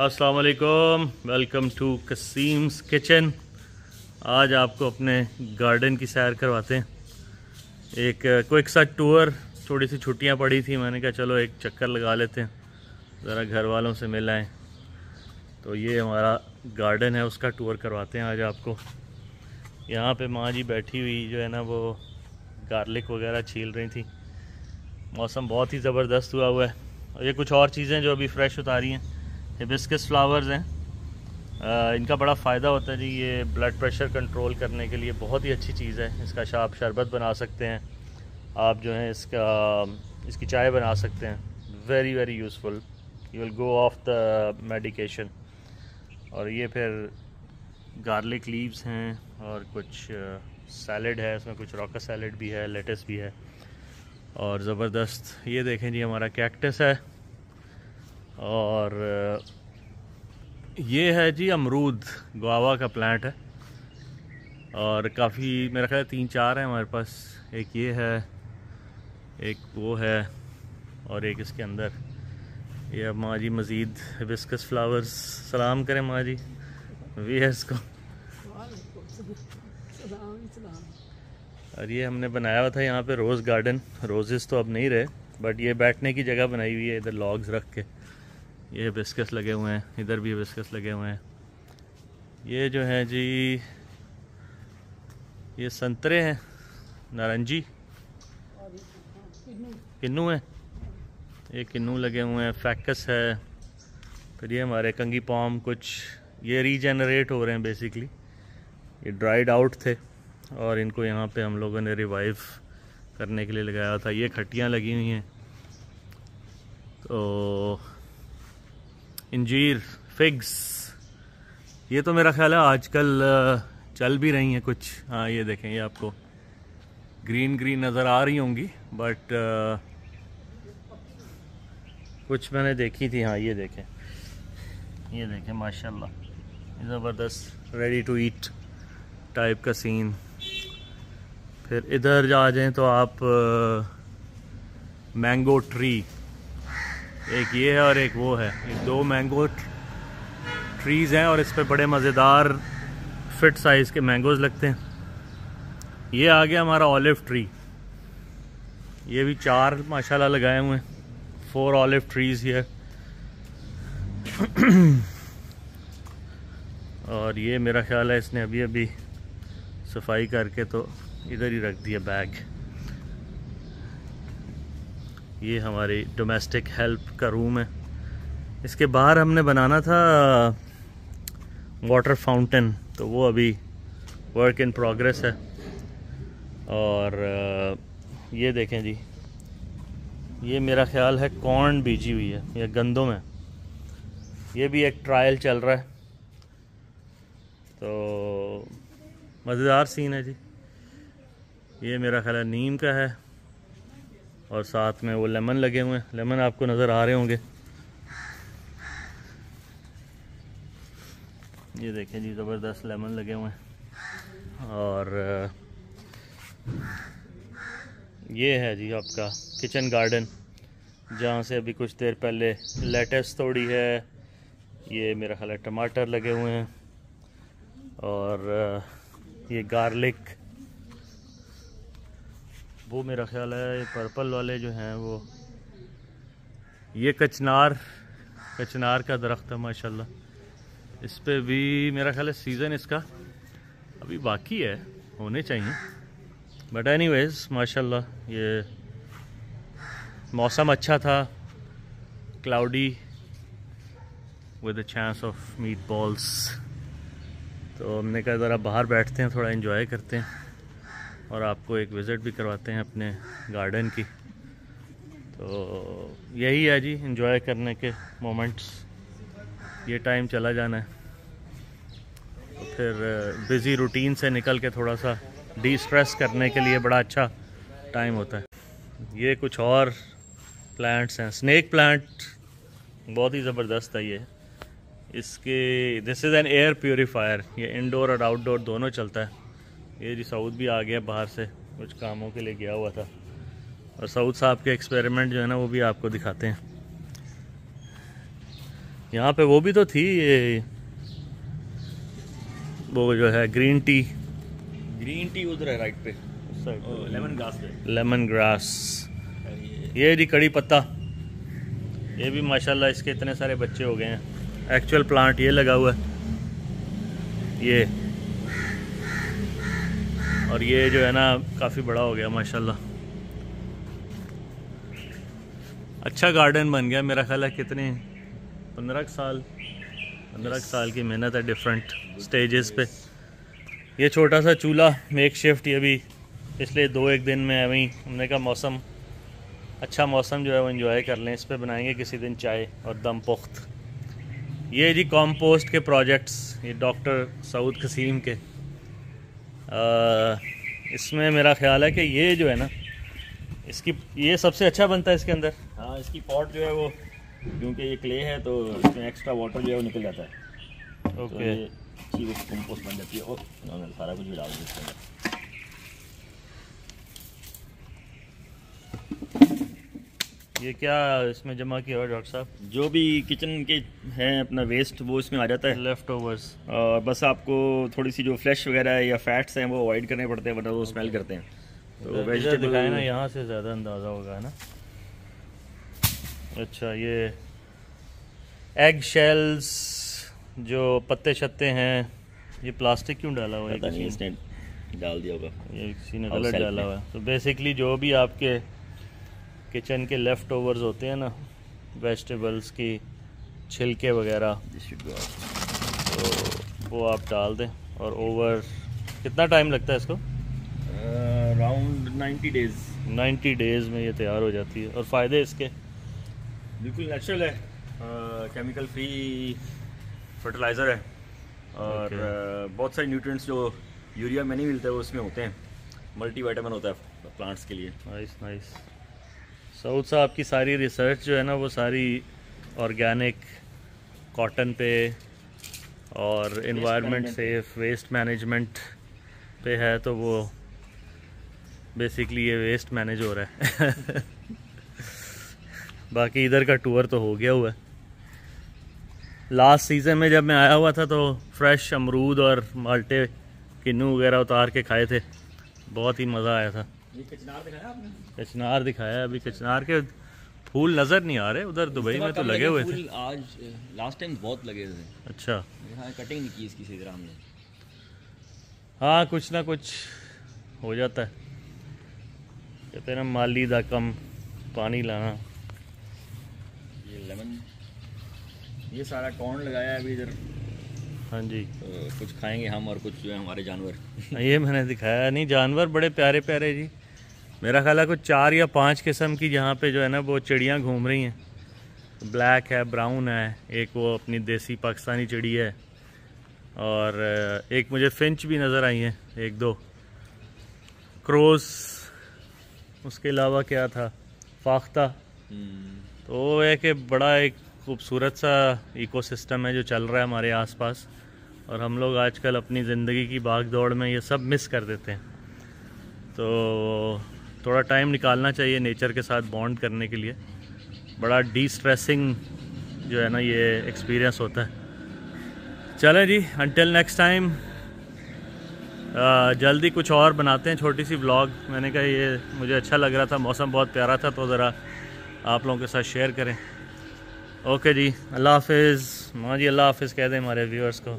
अस्सलाम वालेकुम, welcome to कसीम्स kitchen. आज आपको अपने गार्डन की सैर करवाते हैं। एक क्विक सा टूर, थोड़ी सी छुट्टियां पड़ी थी, मैंने कहा चलो एक चक्कर लगा लेते हैं, ज़रा घर वालों से मिल आएँ। तो ये हमारा गार्डन है, उसका टूर करवाते हैं आज आपको। यहाँ पे माँ जी बैठी हुई जो है ना, वो गार्लिक वगैरह छील रही थी। मौसम बहुत ही ज़बरदस्त हुआ हुआ है। और ये कुछ और चीज़ें जो अभी फ्रेश उतारी हैं, हिबिस्कस फ्लावर्स हैं। इनका बड़ा फ़ायदा होता है जी, ये ब्लड प्रेशर कंट्रोल करने के लिए बहुत ही अच्छी चीज़ है। इसका आप शरबत बना सकते हैं, आप जो है इसकी चाय बना सकते हैं। Very very useful, you will go of the medication. और ये फिर गार्लिक लीव्स हैं और कुछ सैलड है, इसमें कुछ रॉका सैलड भी है, लेटस भी है और ज़बरदस्त। ये देखें जी, हमारा कैक्टस है। और ये है जी अमरूद, गुआवा का प्लांट है। और काफ़ी, मेरा ख्याल 3-4 है हमारे पास। एक ये है, एक वो है, और एक इसके अंदर। ये अब माँ जी मज़ीद हिबिस्कस फ्लावर्स, सलाम करें माँ जी भी है इसको। और ये हमने बनाया हुआ था यहाँ पे रोज़ गार्डन। रोज़ेस तो अब नहीं रहे, बट ये बैठने की जगह बनाई हुई है, इधर लॉग्स रख के। ये हिबिस्कस लगे हुए हैं, इधर भी हिबिस्कस लगे हुए हैं। ये जो है जी, ये संतरे हैं, नारंगी किन्नू है, ये किन्नू लगे हुए हैं, फैकस है। फिर ये हमारे कंगी पॉम, कुछ ये रीजेनरेट हो रहे हैं बेसिकली। ये ड्राइड आउट थे और इनको यहाँ पे हम लोगों ने रिवाइव करने के लिए लगाया था। ये खट्टियाँ लगी हुई हैं। तो इंजीर, फिग्स, ये तो मेरा ख्याल है आजकल चल भी रही हैं कुछ। हाँ ये देखें, ये आपको ग्रीन ग्रीन नज़र आ रही होंगी, बट कुछ मैंने देखी थी। हाँ ये देखें माशाल्लाह, ज़बरदस्त, रेडी टू ईट टाइप का सीन। फिर इधर जा जाएं तो आप मैंगो ट्री, एक ये है और एक वो है। ये 2 मैंगो ट्रीज़ हैं और इस पे बड़े मज़ेदार फिट साइज़ के मैंगोज़ लगते हैं। ये आ गया हमारा ऑलिव ट्री, ये भी 4 माशाल्लाह लगाए हुए हैं, 4 ऑलिव ट्रीज़ ये। और ये मेरा ख्याल है इसने अभी अभी सफाई करके तो इधर ही रख दिया बैग। ये हमारी डोमेस्टिक हेल्प का रूम है। इसके बाहर हमने बनाना था वाटर फाउंटेन, तो वो अभी वर्क इन प्रोग्रेस है। और ये देखें जी, ये मेरा ख्याल है कॉर्न बीजी हुई है या गंदम है। ये भी एक ट्रायल चल रहा है, तो मज़ेदार सीन है जी। ये मेरा ख्याल है नीम का है और साथ में वो लेमन लगे हुए हैं। लेमन आपको नज़र आ रहे होंगे। ये देखें जी, ज़बरदस्त लेमन लगे हुए हैं। और ये है जी आपका किचन गार्डन, जहाँ से अभी कुछ देर पहले लेटस तोड़ी है। ये मेरा ख्याल है टमाटर लगे हुए हैं। और ये गार्लिक, वो मेरा ख्याल है ये पर्पल वाले जो हैं वो, ये कचनार का दरख्त है माशाल्लाह। इस पे भी मेरा ख्याल है सीज़न इसका अभी बाकी है, होने चाहिए। बट एनीवेज माशाल्लाह, ये मौसम अच्छा था, cloudy with a chance of meat balls. तो हमने कहा ज़रा बाहर बैठते हैं, थोड़ा एंजॉय करते हैं और आपको एक विज़िट भी करवाते हैं अपने गार्डन की। तो यही है जी, एंजॉय करने के मोमेंट्स। ये टाइम चला जाना है, तो फिर बिज़ी रूटीन से निकल के थोड़ा सा डी स्ट्रेस करने के लिए बड़ा अच्छा टाइम होता है। ये कुछ और प्लांट्स हैं, स्नेक प्लांट बहुत ही ज़बरदस्त है ये। इसके this is an air purifier, ये इंडोर और आउटडोर दोनों चलता है। ये जी सऊद भी आ गया बाहर से, कुछ कामों के लिए गया हुआ था। और सऊद साहब के एक्सपेरिमेंट जो है ना, वो भी आपको दिखाते हैं। यहाँ पे वो भी तो थी, ये वो जो है ग्रीन टी उधर है राइट पे, लेमन ग्रास पे। Lemon grass. ये जी कड़ी पत्ता, ये भी माशाल्लाह इसके इतने सारे बच्चे हो गए हैं। एक्चुअल प्लांट ये लगा हुआ है ये, और ये जो है ना काफ़ी बड़ा हो गया माशाल्लाह। अच्छा गार्डन बन गया मेरा ख्याल है। कितने 15 साल की मेहनत है डिफरेंट स्टेजेस पे। ये छोटा सा चूल्हा मेक शिफ्ट, ये भी पिछले 2-1 दिन में वहीं हमने कहा मौसम अच्छा, मौसम जो है वो एंजॉय कर लें, इस पे बनाएंगे किसी दिन चाय और दम पुख्त। ये जी कॉम्पोस्ट के प्रोजेक्ट्स, ये डॉक्टर सऊद कसीम के। इसमें मेरा ख्याल है कि ये जो है ना इसकी ये सबसे अच्छा बनता है इसके अंदर। हाँ, इसकी पॉट जो है वो क्योंकि ये क्ले है तो इसमें एक्स्ट्रा वाटर जो है वो निकल जाता है। ओके, तो ये अच्छी कंपोस्ट बन जाती है। और उन्होंने सारा कुछ भी डाल दिया इसके अंदर। ये क्या इसमें जमा किया हुआ डॉक्टर साहब? जो भी किचन के हैं अपना वेस्ट वो इसमें आ जाता है, लेफ्ट ओवर्स। और बस आपको थोड़ी सी जो फ्लैश वगैरह है या फैट्स हैं वो अवॉइड करने पड़ते हैं, वरना वो स्मेल करते हैं। तो वेजिटेबल दिखाए ना, यहाँ से ज़्यादा अंदाज़ा होगा है ना। अच्छा, ये एग शेल्स जो पत्ते शत्ते हैं, ये प्लास्टिक क्यों डाला हुआ है? पता नहीं, इसने डाल दिया होगा, ये किसी ने गलत डाला हुआ है। तो बेसिकली जो भी आपके किचन के लेफ़्ट ओवर्स होते हैं ना, वेजिटेबल्स की छिलके वगैरह, तो वो आप डाल दें। और ओवर कितना टाइम लगता है इसको? Around 90 days. 90 डेज़ में ये तैयार हो जाती है। और फ़ायदे इसके? बिल्कुल नेचुरल है, केमिकल फ्री फर्टिलाइज़र है, और बहुत सारे न्यूट्रिएंट्स जो यूरिया में नहीं मिलते वो उसमें होते हैं। मल्टीविटामिन होता है प्लांट्स के लिए। Nice nice. सऊद साहब की सारी रिसर्च जो है ना वो सारी ऑर्गेनिक, कॉटन पे और एनवायरनमेंट सेफ, वेस्ट मैनेजमेंट पे है। तो वो बेसिकली ये वेस्ट मैनेज हो रहा है। बाकी इधर का टूर तो हो गया हुआ है। लास्ट सीज़न में जब मैं आया हुआ था तो फ्रेश अमरूद और माल्टे, किन्नू वगैरह उतार के खाए थे, बहुत ही मज़ा आया था। ये कचनार दिखाया आपने? कचनार दिखाया, अभी कचनार के फूल नज़र नहीं आ रहे। उधर दुबई में तो लगे हुए थे। आज लास्ट टाइम बहुत लगे थे। अच्छा, यहाँ कटिंग नहीं की इसकी सही तरह हमने। हाँ, कुछ ना कुछ हो जाता है। कहते हैं ना, माली दा कम पानी लाना। ये लेमन, ये सारा कॉर्न लगाया है अभी इधर। हाँ जी, तो कुछ खाएंगे हम और कुछ जो है हमारे जानवर। ये मैंने दिखाया नहीं। जानवर बड़े प्यारे प्यारे जी। मेरा ख्याल है कुछ 4 या 5 किस्म की जहाँ पे जो है ना वो चिड़ियाँ घूम रही हैं। ब्लैक है, ब्राउन है, एक वो अपनी देसी पाकिस्तानी चिड़ी है, और एक मुझे फिंच भी नज़र आई है, 1-2 क्रोस। उसके अलावा क्या था, फाख्ता। तो वो है कि बड़ा एक खूबसूरत सा इकोसिस्टम है जो चल रहा है हमारे आसपास, और हम लोग आजकल अपनी ज़िंदगी की भाग दौड़ में ये सब मिस कर देते हैं। तो थोड़ा टाइम निकालना चाहिए नेचर के साथ बॉन्ड करने के लिए। बड़ा डी-स्ट्रेसिंग जो है ना ये एक्सपीरियंस होता है। चलें जी, अंटिल नेक्स्ट टाइम। जल्दी कुछ और बनाते हैं, छोटी सी व्लॉग। मैंने कहा ये मुझे अच्छा लग रहा था, मौसम बहुत प्यारा था, तो ज़रा आप लोगों के साथ शेयर करें। ओके जी, अल्लाह हाफिज़। माँ जी अल्लाह हाफिज़ कह दें हमारे व्यूअर्स को।